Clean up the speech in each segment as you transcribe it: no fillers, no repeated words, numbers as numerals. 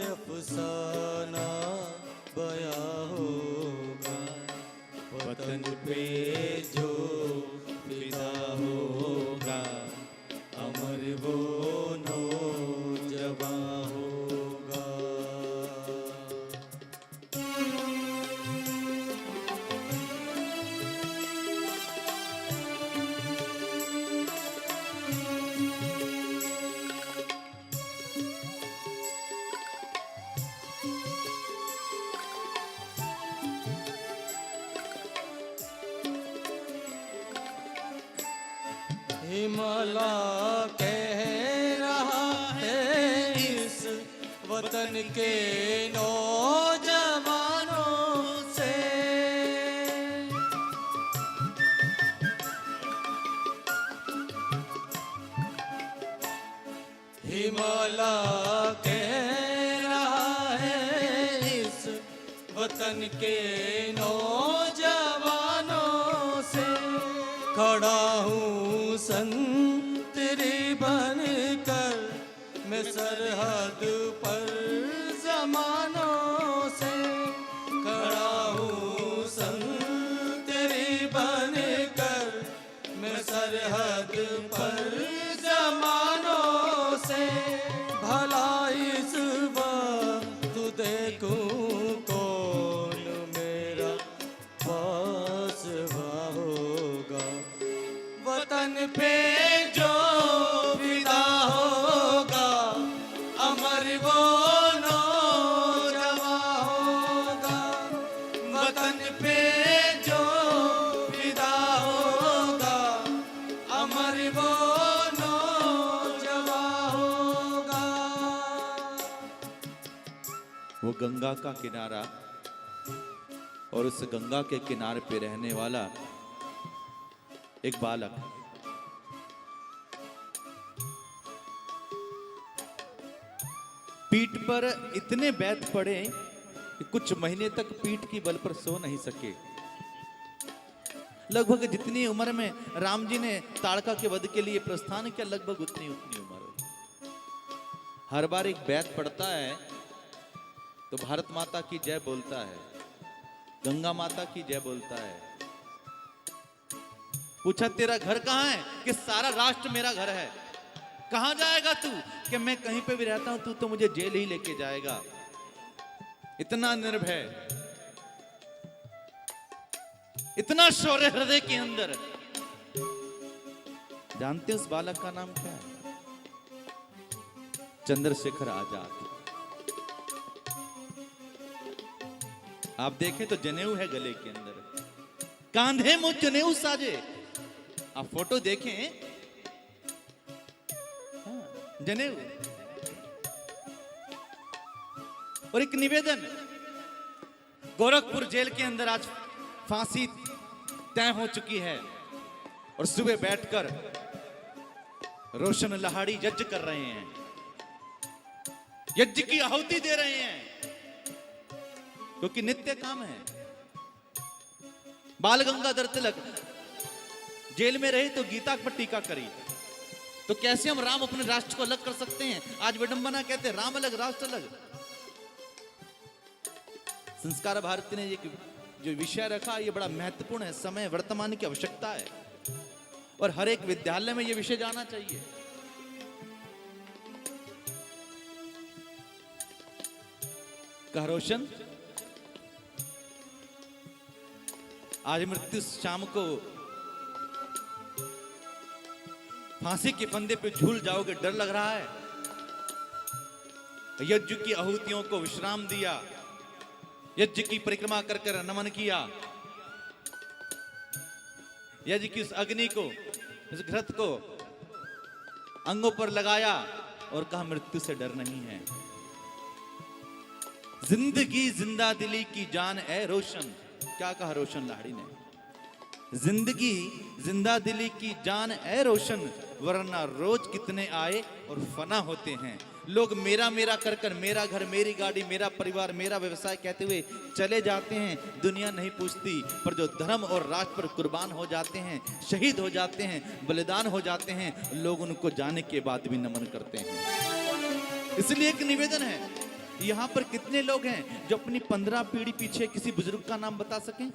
अफसाना बयां होगा, वतन पे जो फिदा होगा, अमर वो नौजवां होगा। हिमालय कह रहा है इस वतन के नौजवानों से, हिमालय कह रहा है इस वतन के नौजवानों से, खड़ा हूँ संतरी बनकर मैं सरहद पर ज़मानों से, खड़ा हूँ संतरी बनकर मैं सरहद पर ज़मानों से, भला इस वक्त देखूं कौन मेरा पास होगा, वतन पे जो विदा होगा, अमर वो नौजवां होगा, वतन पे जो विदा होगा, अमर वो नौजवां होगा। वो गंगा का किनारा और उस गंगा के किनारे पे रहने वाला एक बालक, पीठ पर इतने बैत पड़े कि कुछ महीने तक पीठ की बल पर सो नहीं सके। लगभग जितनी उम्र में राम जी ने ताड़का के वध के लिए प्रस्थान किया, लगभग उतनी उम्र। हर बार एक बैत पड़ता है तो भारत माता की जय बोलता है, गंगा माता की जय बोलता है। पूछा तेरा घर कहाँ है? कि सारा राष्ट्र मेरा घर है। कहां जाएगा तू? कि मैं कहीं पे भी रहता हूं, तू तो मुझे जेल ही लेके जाएगा। इतना निर्भय, इतना शौर्य हृदय के अंदर। जानते हैं उस बालक का नाम क्या है? चंद्रशेखर आजाद। आप देखें तो जनेऊ है गले के अंदर, कांधे मुझ जनेऊ साजे। आप फोटो देखें, जनेऊ। और एक निवेदन, गोरखपुर जेल के अंदर आज फांसी तय हो चुकी है और सुबह बैठकर रोशन लाहिड़ी यज्ञ कर रहे हैं, यज्ञ की आहुति दे रहे हैं, क्योंकि नित्य काम है। बाल गंगाधर तिलक जेल में रहे तो गीता पर टीका करी, तो कैसे हम राम अपने राष्ट्र को अलग कर सकते हैं? आज विडंबना कहते हैं, राम अलग राष्ट्र अलग। संस्कार भारती ने ये जो विषय रखा, ये बड़ा महत्वपूर्ण है, समय वर्तमान की आवश्यकता है और हर एक विद्यालय में ये विषय जाना चाहिए। कहा रोशन, आज मृत्यु शाम को फांसी के फंदे पे झूल जाओगे, डर लग रहा है। यज्ञ की आहुतियों को विश्राम दिया, यज्ञ की परिक्रमा कर कर नमन किया, यज्ञ की उस अग्नि को, उस घृत को अंगों पर लगाया और कहा मृत्यु से डर नहीं है। जिंदगी जिंदा दिली की जान है रोशन। क्या कहा रोशन लाहिड़ी ने? जिंदगी जिंदा दिली की जान है रोशन, वरना रोज कितने आए और फना होते हैं। लोग मेरा मेरा कर कर, मेरा घर, मेरी गाड़ी, मेरा परिवार, मेरा व्यवसाय कहते हुए चले जाते हैं। दुनिया नहीं पूछती, पर जो धर्म और राष्ट्र पर कुर्बान हो जाते हैं, शहीद हो जाते हैं, बलिदान हो जाते हैं, लोग उनको जाने के बाद भी नमन करते हैं। इसलिए एक निवेदन है, यहाँ पर कितने लोग हैं जो अपनी 15 पीढ़ी पीछे किसी बुजुर्ग का नाम बता सकें?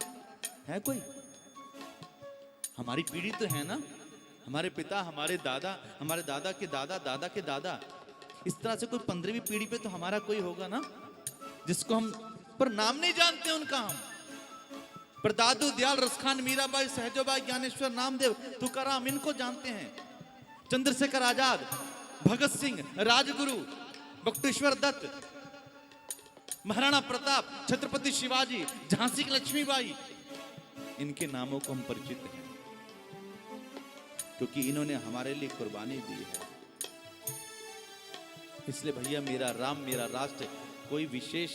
है कोई? हमारी पीढ़ी तो है ना, हमारे पिता, हमारे दादा के दादा, दादा के दादा, इस तरह से कोई 15वीं पीढ़ी पे तो हमारा कोई होगा ना, जिसको हम पर नाम नहीं जानते उनका। हम पर दादू दयाल, रसखान, मीराबाई, सहजोबाई, ज्ञानेश्वर, नामदेव, तुकाराम, इनको जानते हैं। चंद्रशेखर आजाद, भगत सिंह, राजगुरु, बक्टेश्वर दत्त, महाराणा प्रताप, छत्रपति शिवाजी, झांसी की लक्ष्मीबाई, इनके नामों को हम परिचित हैं क्योंकि इन्होंने हमारे लिए कुर्बानी दी है। इसलिए भैया, मेरा राम मेरा राष्ट्र कोई विशेष,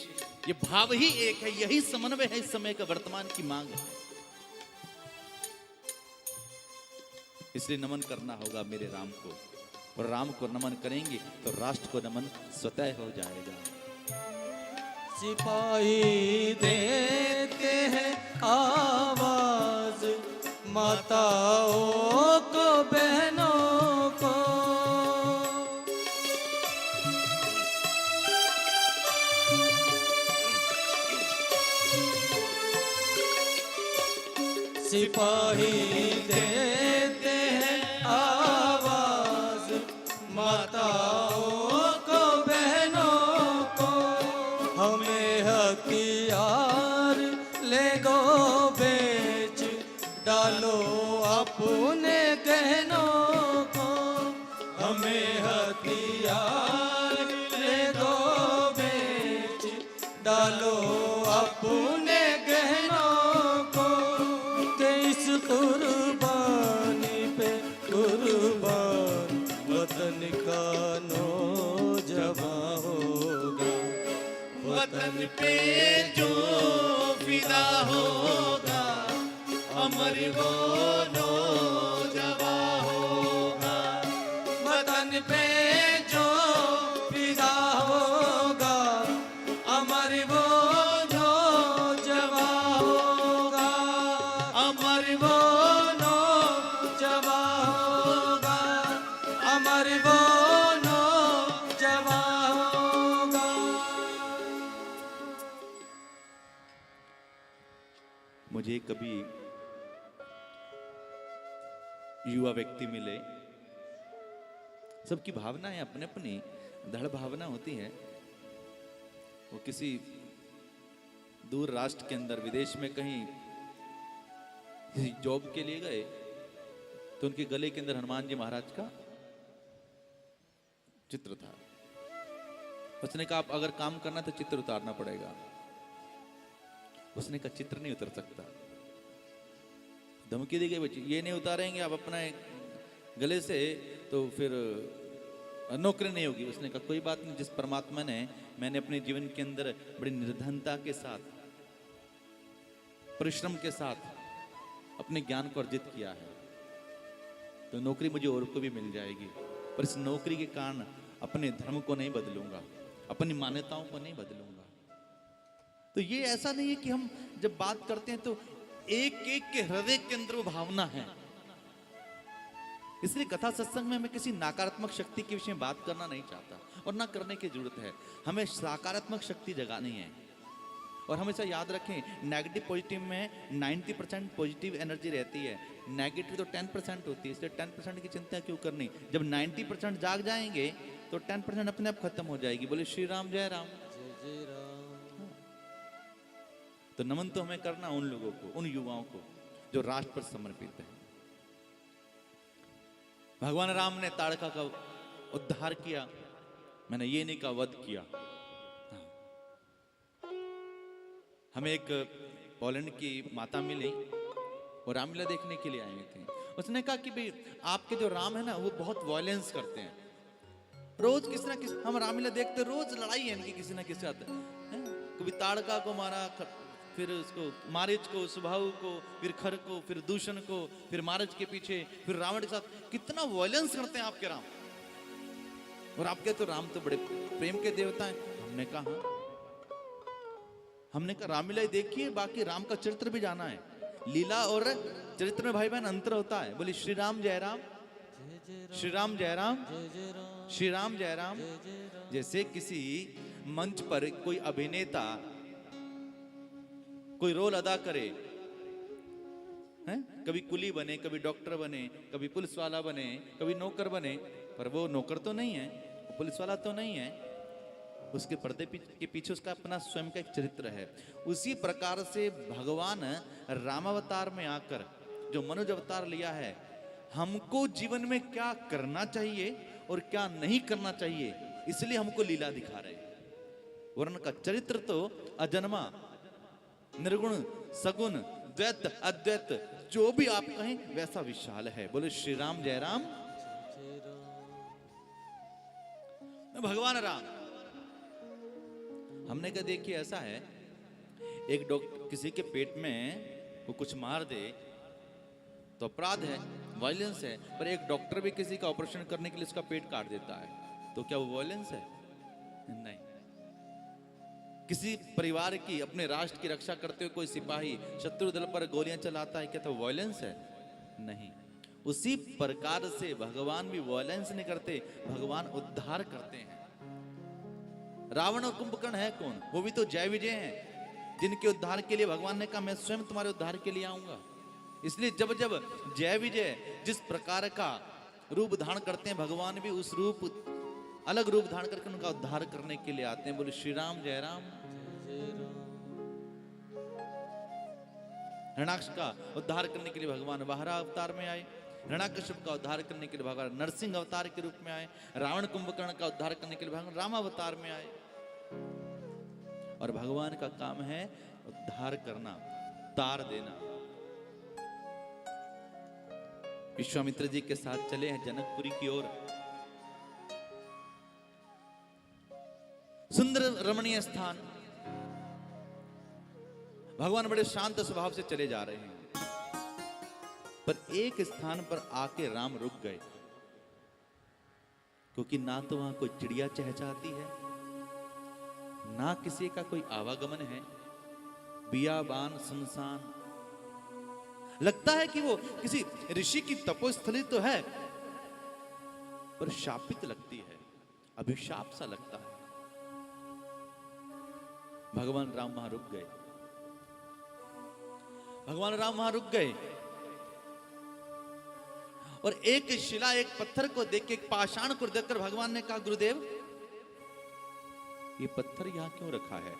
ये भाव ही एक है, यही समन्वय है इस समय का, वर्तमान की मांग है। इसलिए नमन करना होगा मेरे राम को, और राम को नमन करेंगे तो राष्ट्र को नमन स्वतः हो जाएगा। सिपाही देते हैं आवाज माताओं को, बहनों को। सिपाही देते हैं आवाज माताओं को, बहनों को। हमें हथियार ले गो बेच डालो अपने गहनों को। हमें हथियार ले गो बेच डालो अपने गहनों को। के इस कुर्बानी पे कुर्बान वतन का नौजवान होगा। वतन पे जो फिदा होगा, अमर वो नौजवान होगा। वतन पे जो फिदा होगा, अमर वो नौजवान होगा। अमर वो नौजवान होगा, अमर वो नौजवान होगा। मुझे कभी युवा व्यक्ति मिले, सबकी भावनाएं अपने अपनी दृढ़ भावना होती है। वो किसी दूर राष्ट्र के अंदर, विदेश में कहीं किसी जॉब के लिए गए, तो उनके गले के अंदर हनुमान जी महाराज का चित्र था। उसने कहा, आप अगर काम करना तो चित्र उतारना पड़ेगा। उसने कहा, चित्र नहीं उतर सकता। धमकी दी गई, बच्ची ये नहीं उतारेंगे आप अपना गले से तो फिर नौकरी नहीं होगी। उसने कहा, कोई बात नहीं, जिस परमात्मा ने, मैंने अपने जीवन के अंदर बड़ी निर्धनता के साथ, परिश्रम के साथ अपने ज्ञान को अर्जित किया है, तो नौकरी मुझे और को भी मिल जाएगी। पर इस नौकरी के कारण अपने धर्म को नहीं बदलूंगा, अपनी मान्यताओं को नहीं बदलूंगा। तो ये ऐसा नहीं है कि हम जब बात करते हैं तो एक एक के हृदय के अंदर वो भावना है। इसलिए कथा सत्संग में हमें किसी नकारात्मक शक्ति के विषय में बात करना नहीं चाहता, और ना करने की जरूरत है। हमें सकारात्मक शक्ति जगानी है। और हमेशा याद रखें, नेगेटिव पॉजिटिव में 90% पॉजिटिव एनर्जी रहती है, नेगेटिव तो 10% होती है। इसलिए 10% की चिंता क्यों करनी? जब 90% जाग जाएंगे तो 10% अपने आप खत्म हो जाएगी। बोले श्री राम, जय राम। जय राम। तो नमन तो हमें करना उन लोगों को, उन युवाओं को जो राष्ट्र पर समर्पित है। भगवान राम ने ताड़का का उद्धार किया, मैंने ये नहीं कहा वध किया। हमें एक पोलैंड की माता मिली और रामलीला देखने के लिए आई थी। उसने कहा कि भाई आपके जो राम है ना, वो बहुत वायलेंस करते हैं। रोज किसी ना किसी, हम रामलीला देखते रोज लड़ाई है इनकी किसी ना किसी साथ। कभी ताड़का को मारा, फिर उसको मारिच को, सुबाहु को, फिर खर को, फिर दूषण को, फिर मारिच के पीछे, फिर रावण के साथ। कितना वायलेंस करते हैं आपके राम। और आपके तो राम तो बड़े प्रेम के देवता हैं। हमने कहा रामलीला देखिए, बाकी राम का चरित्र भी जाना है। लीला और चरित्र में भाई बहन अंतर होता है। बोले श्री राम जय राम, श्री राम जय राम, श्री राम जय राम। जैसे किसी मंच पर कोई अभिनेता कोई रोल अदा करे, हैं? कभी कुली बने, कभी डॉक्टर बने, कभी पुलिस वाला बने, कभी नौकर बने, पर वो नौकर तो नहीं है, वो पुलिस वाला तो नहीं है, उसके पर्दे के पीछे उसका अपना स्वयं का एक चरित्र है। उसी प्रकार से भगवान रामावतार में आकर जो मनुष्य अवतार लिया है, हमको जीवन में क्या करना चाहिए और क्या नहीं करना चाहिए, इसलिए हमको लीला दिखा रहे हैं। वर्ण का चरित्र तो अजन्मा, निर्गुण, सगुण, द्वैत, अद्वैत, जो भी आप कहें वैसा विशाल है। बोले श्री राम जय राम। भगवान राम, हमने कहा देखिए ऐसा है, एक डॉक्टर किसी के पेट में वो कुछ मार दे तो अपराध है, वायलेंस है, पर एक डॉक्टर भी किसी का ऑपरेशन करने के लिए उसका पेट काट देता है, तो क्या वो वायलेंस है? नहीं। किसी परिवार की, अपने राष्ट्र की रक्षा करते हुए कोई सिपाही शत्रु दल पर गोलियां चलाता है, क्या तो वायलेंस है? नहीं। उसी प्रकार से भगवान भी वायलेंस नहीं करते, भगवान उद्धार करते हैं। रावण और कुंभकर्ण है कौन? वो भी तो जय विजय हैं, जिनके उद्धार के लिए भगवान ने कहा मैं स्वयं तुम्हारे उद्धार के लिए आऊंगा। इसलिए जब जब जय विजय जिस प्रकार का रूप धारण करते हैं, भगवान भी उस रूप, अलग रूप धारण करके उनका उद्धार करने के लिए आते हैं। बोले श्री राम जय राम। हिरण्याक्ष का उद्धार करने के लिए भगवान वाहरा अवतार में आए, हिरण्याकश्यप का उद्धार करने के लिए भगवान नरसिंह अवतार के रूप में आए, रावण कुंभकर्ण का उद्धार करने के लिए भगवान राम अवतार में आए। और भगवान का काम है उद्धार करना, तार देना। विश्वामित्र जी के साथ चले हैं जनकपुरी की ओर। सुंदर रमणीय स्थान, भगवान बड़े शांत स्वभाव से चले जा रहे हैं, पर एक स्थान पर आके राम रुक गए, क्योंकि ना तो वहां कोई चिड़िया चहचहाती है, ना किसी का कोई आवागमन है, बियाबान सुनसान। लगता है कि वो किसी ऋषि की तपोस्थली तो है, पर शापित लगती है, अभिशाप सा लगता है। भगवान राम वहां रुक गए, भगवान राम वहां रुक गए और एक शिला, एक पत्थर को देख के, एक पाषाण को देखकर भगवान ने कहा गुरुदेव ये पत्थर यहां क्यों रखा है?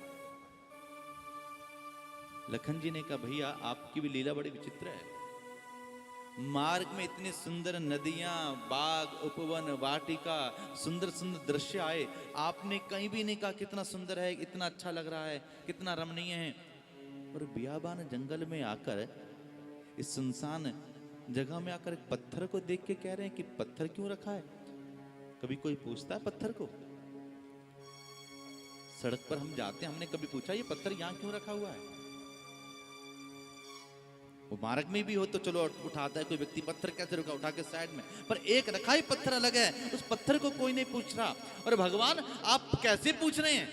लखन जी ने कहा भैया आपकी भी लीला बड़ी विचित्र है। मार्ग में इतनी सुंदर नदियां, बाग, उपवन, वाटिका, सुंदर सुंदर दृश्य आए, आपने कहीं भी नहीं कहा कितना सुंदर है, इतना अच्छा लग रहा है, कितना रमणीय है। और बियाबान जंगल में आकर, इस सुनसान जगह में आकर एक पत्थर को देख के कह रहे हैं कि पत्थर क्यों रखा है? कभी कोई पूछता है पत्थर को? सड़क पर हम जाते हैं, हमने कभी पूछा ये पत्थर यहां क्यों रखा हुआ है? वो मार्ग में भी हो तो चलो उठाता है कोई व्यक्ति, पत्थर कैसे रुका, उठा के साइड में, पर एक रखा ही पत्थर अलग है, उस पत्थर को कोई नहीं पूछ रहा। और भगवान आप कैसे पूछ रहे हैं?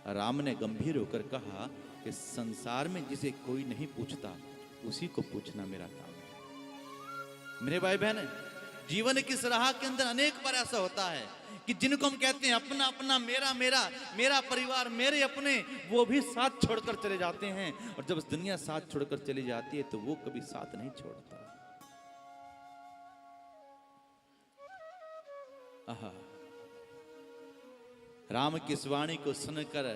राम ने गंभीर होकर कहा कि संसार में जिसे कोई नहीं पूछता उसी को पूछना मेरा काम है। मेरे भाई बहन, जीवन की इस राह के अंदर अनेक बार ऐसा होता है कि जिनको हम कहते हैं अपना अपना, मेरा मेरा, मेरा परिवार, मेरे अपने, वो भी साथ छोड़कर चले जाते हैं। और जब दुनिया साथ छोड़कर चली जाती है तो वो कभी साथ नहीं छोड़ता। आहा, राम की इस वाणी को सुनकर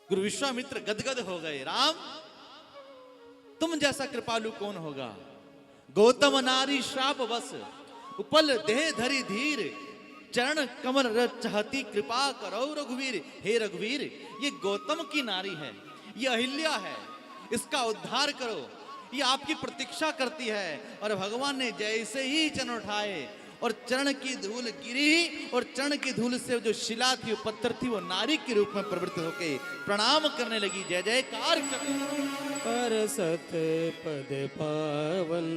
गुरु विश्वामित्र गदगद हो गए। राम तुम जैसा कृपालु कौन होगा? गौतम नारी श्राप बस, उपल देह धरी धीर, चरण कमल रज चाहती कृपा करो रघुवीर। हे रघुवीर, ये गौतम की नारी है, ये अहिल्या है, इसका उद्धार करो, ये आपकी प्रतीक्षा करती है। और भगवान ने जैसे ही चरण उठाए और चरण की धूल गिरी, और चरण की धूल से जो शिला थी, वो पत्थर थी, वो नारी के रूप में प्रवृत्त होकर प्रणाम करने लगी, जय जयकार करने। परसत पद पावन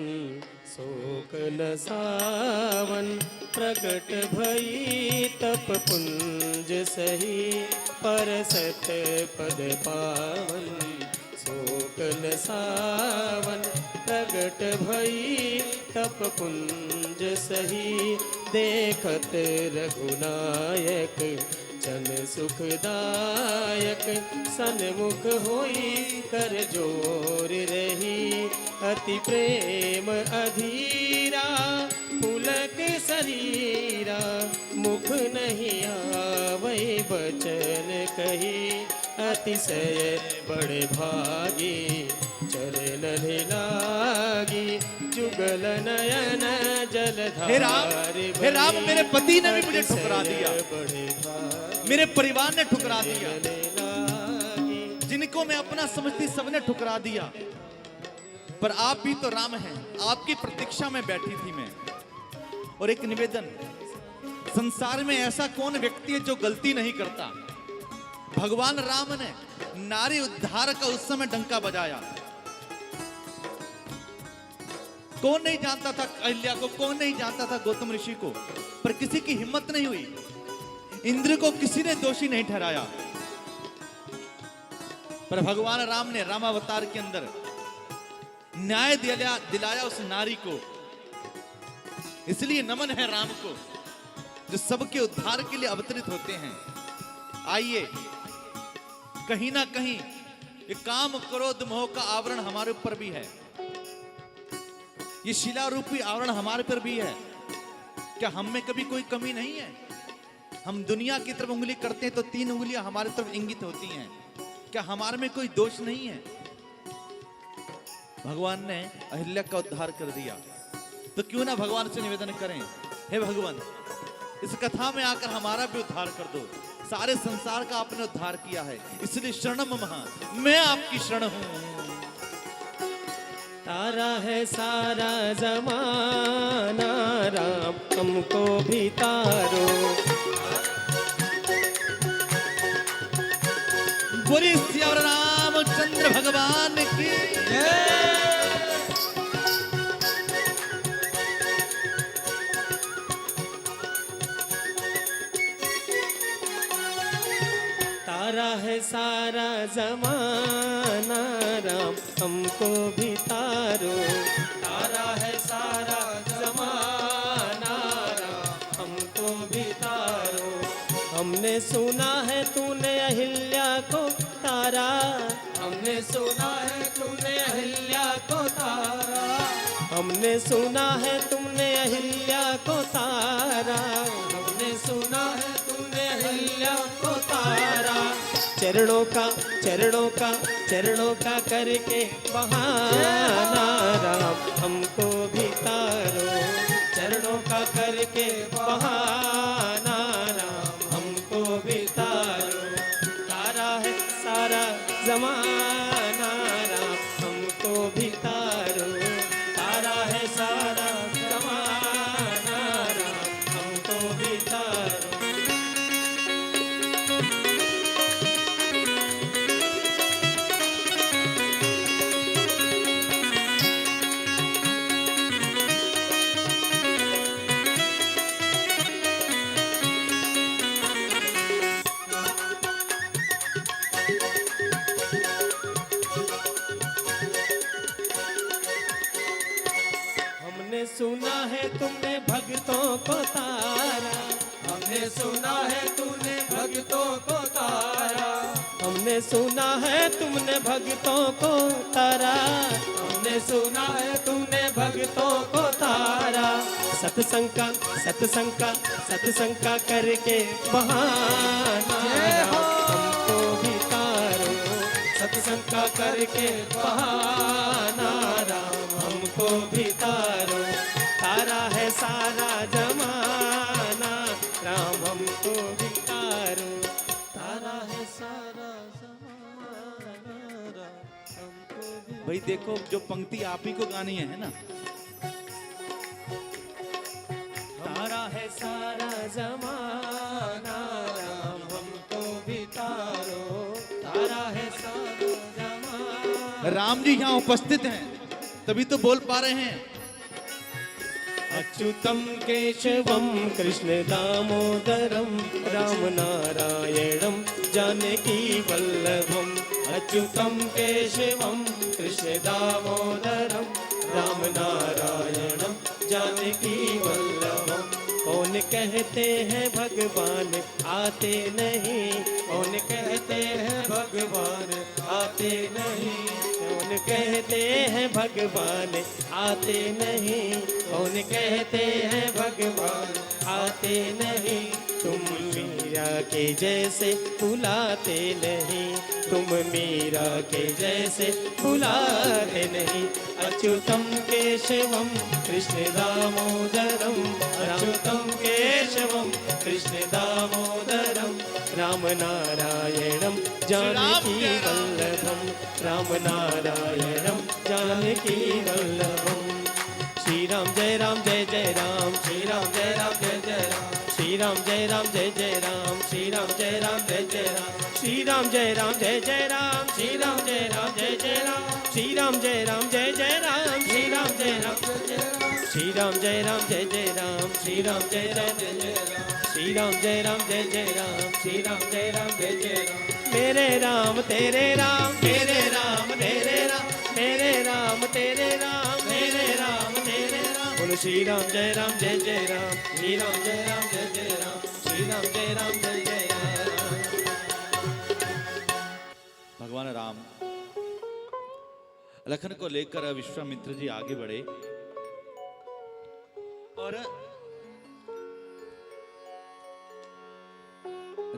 शोकल सावन, प्रकट भई तप पुंज सही। परसत पद पावन शोक शुक्ल सावन प्रगट भई तप पुंज सही देखत रघुनायक जन सुखदायक सन्मुख होई कर जोर रही अति प्रेम अधीरा पुलक शरीरा मुख नहीं आवै बचन कही अतिशय बड़े भागी चरण लागी जुगल नयन जलधार हे राम मेरे पति ने भी मुझे ठुकरा दिया, बड़े भागी मेरे परिवार ने ठुकरा दिया, लागी जिनको मैं अपना समझती सबने ठुकरा दिया, पर आप भी तो राम हैं, आपकी प्रतीक्षा में बैठी थी मैं। और एक निवेदन, संसार में ऐसा कौन व्यक्ति है जो गलती नहीं करता। भगवान राम ने नारी उद्धार का उस समय डंका बजाया। कौन नहीं जानता था अहिल्या को, कौन नहीं जानता था गौतम ऋषि को, पर किसी की हिम्मत नहीं हुई। इंद्र को किसी ने दोषी नहीं ठहराया, पर भगवान राम ने रामावतार के अंदर न्याय दिलाया उस नारी को। इसलिए नमन है राम को जो सबके उद्धार के लिए अवतरित होते हैं। आइए, कहीं ना कहीं ये काम क्रोध मोह का आवरण हमारे ऊपर भी है, ये शिला रूपी आवरण हमारे पर भी है। क्या हम में कभी कोई कमी नहीं है? हम दुनिया की तरफ उंगली करते हैं तो 3 उंगलियां हमारी तरफ इंगित होती हैं। क्या हमारे में कोई दोष नहीं है? भगवान ने अहिल्या का उद्धार कर दिया, तो क्यों ना भगवान से निवेदन करें, हे भगवान इस कथा में आकर हमारा भी उद्धार कर दो। सारे संसार का आपने उद्धार किया है, इसलिए शरणम महा, मैं आपकी शरण हूं। तारा है सारा जमाना राम हमको भी तारो। बोली सियावर रामचंद्र भगवान की तारा है सारा जमाना राम हमको भी तारो। तारा है सारा जमाना राम हमको भी तारो। हमने सुना है तूने अहिल्या को तारा, हमने सुना है तूने अहिल्या को तारा। हमने सुना है तुमने अहिल्या को तारा, हमने सुना है तूने अहिल्या को तारा। चरणों का करके बहाना राम हमको भी तारो। चरणों का करके बहाना राम हमको भी तारो। तारा है सारा जमाना राम हमको भी तारो। तारा है सारा जमाना राम हमको भी तारो। हमने सुना है तुमने भक्तों को तारा। हमने सुना है तूने भक्तों को तारा। हमने सुना है तुमने भक्तों को तारा। हमने सुना है तूने भक्तों को तारा। सत्संग का करके बहाना हमको भी तारो। सत्संग का करके बहाना राम हमको भी तारो। तारा है सारा जमाना राम हमको भी तारो। तारा है सारा जमाना राम हमको भी। भाई देखो, जो पंक्ति आप ही को गानी है ना। तारा है सारा जमाना राम हमको भी तारो। तारा है सारा जमाना। राम जी यहाँ उपस्थित हैं, तभी तो बोल पा रहे हैं। अच्युतम केशवम कृष्ण दामोदरम राम नारायणम जानकी वल्लभम। अच्युतं केशवं कृष्ण दामोदरं राम नारायणं जानकी वल्लभम। कौन कहते हैं भगवान आते नहीं, कौन कहते हैं भगवान आते नहीं, कौन कहते हैं भगवान आते नहीं, कौन कहते हैं भगवान आते नहीं। तुम मीरा के जैसे बुलाते नहीं, तुम मीरा के जैसे बुलाते नहीं। अच्युतं केशवं कृष्ण दामोदरं, अच्युतं केशवं कृष्ण दामोदरं राम नारायणं जानकी वल्लभं, राम नारायणं जानकी वल्लभं। श्री राम जय राम जय जय राम, श्री राम जय राम जय जय राम, श्री राम जय राम जय जय राम, श्री राम जय राम जय जय राम, श्री राम जय राम जय जय राम, श्री राम जय राम जय जय राम, श्री राम जय राम जय जय राम, श्री राम जय राम जय जय राम, श्री राम जय राम जय जय राम, श्री राम जय राम जय जय राम, श्री राम जय राम जय जय राम, श्री राम जय राम जय जय राम। मेरे राम तेरे राम, मेरे राम तेरे राम, मेरे राम तेरे राम, मेरे राम तेरे राम। बोलो श्री राम जय राम जय जय राम, श्री राम जय राम जय जय राम, श्री राम जय राम जय जय राम। भगवान राम लखन को लेकर विश्वामित्र जी आगे बढ़े और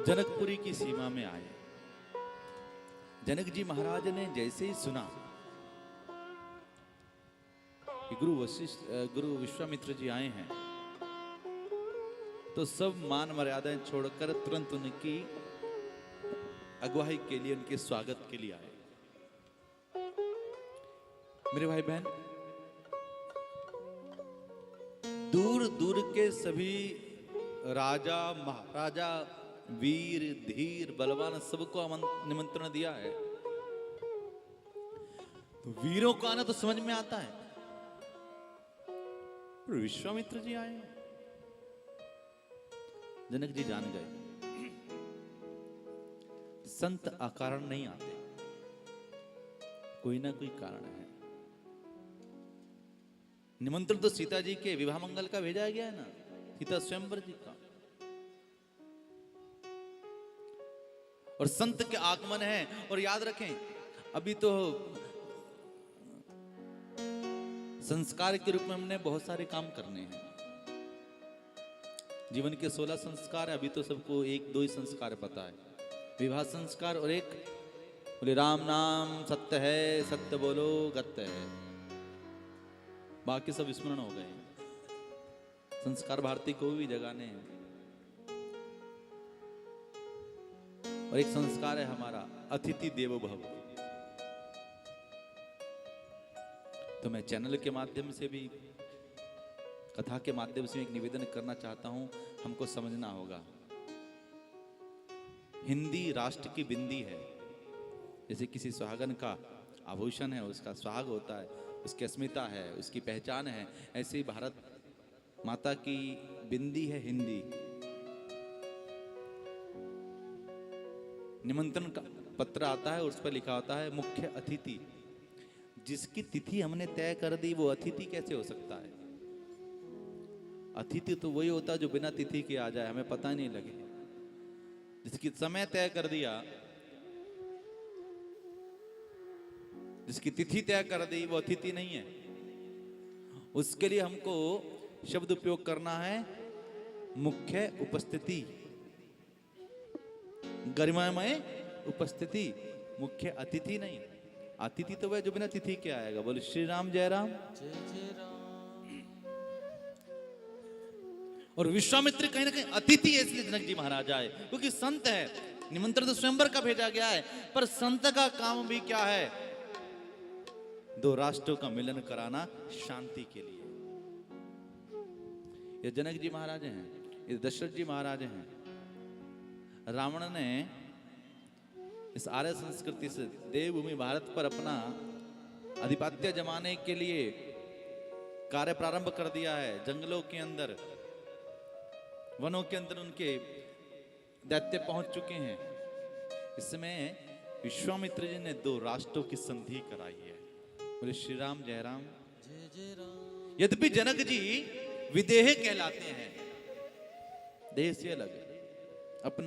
जनकपुरी की सीमा में आए। जनक जी महाराज ने जैसे ही सुना कि गुरु विश्वामित्र जी आए हैं, तो सब मान मर्यादाएं छोड़कर तुरंत उनकी अगुवाई के लिए, उनके स्वागत के लिए आए। मेरे भाई बहन, दूर दूर के सभी राजा महाराजा, वीर धीर बलवान सबको निमंत्रण दिया है। तो वीरों को आना तो समझ में आता है, पर विश्वामित्र जी आए। जनक जी जान गए संत अकारण नहीं आते, कोई ना कोई कारण है। निमंत्रण तो सीता जी के विवाह मंगल का भेजा गया है ना, सीता स्वयंवर जी का। और संत के आगमन है। और याद रखें, अभी तो संस्कार के रूप में हमने बहुत सारे काम करने हैं। जीवन के 16 संस्कार है, अभी तो सबको 1-2 ही संस्कार पता है। विवाह संस्कार और एक बोले राम नाम सत्य है, सत्य बोलो गत्य है, बाकी सब स्मरण हो गए। संस्कार भारती को भी जगाने हैं। और एक संस्कार है हमारा अतिथि देवो भव। तो मैं चैनल के माध्यम से भी, कथा के माध्यम से एक निवेदन करना चाहता हूं, हमको समझना होगा। हिंदी राष्ट्र की बिंदी है। जैसे किसी सुहागन का आभूषण है, उसका सुहाग होता है, उसकी अस्मिता है, उसकी पहचान है, ऐसे ही भारत माता की बिंदी है हिंदी। निमंत्रण का पत्र आता है, उस पर लिखा होता है मुख्य अतिथि। जिसकी तिथि हमने तय कर दी वो अतिथि कैसे हो सकता है? अतिथि तो वही होता है जो बिना तिथि के आ जाए, हमें पता नहीं लगे। जिसकी समय तय कर दिया, जिसकी तिथि तय कर दी, वो अतिथि नहीं है। उसके लिए हमको शब्द उपयोग करना है मुख्य उपस्थिति, गरिमामय उपस्थिति, मुख्य अतिथि नहीं। अतिथि तो वह जो बिना तिथि के आएगा। बोलो श्री राम जय राम। जय जय राम। और विश्वामित्र कहीं ना कहीं अतिथि है, इसलिए जनक जी महाराज आए, क्योंकि संत है। निमंत्रण तो स्वयंवर का भेजा गया है, पर संत का काम भी क्या है? दो राष्ट्रों का मिलन कराना शांति के लिए। ये जनक जी महाराज हैं, ये दशरथ जी महाराज हैं। रावण ने इस आर्य संस्कृति से देवभूमि भारत पर अपना आधिपत्य जमाने के लिए कार्य प्रारंभ कर दिया है। जंगलों के अंदर, वनों के अंदर उनके दैत्य पहुंच चुके हैं। इसमें विश्वामित्र जी ने 2 राष्ट्रों की संधि कराई है। बोले श्री राम जय राम। जय जय राम। यद्यपि जनक जी विदेह कहलाते हैं, देह से अलग है, अपना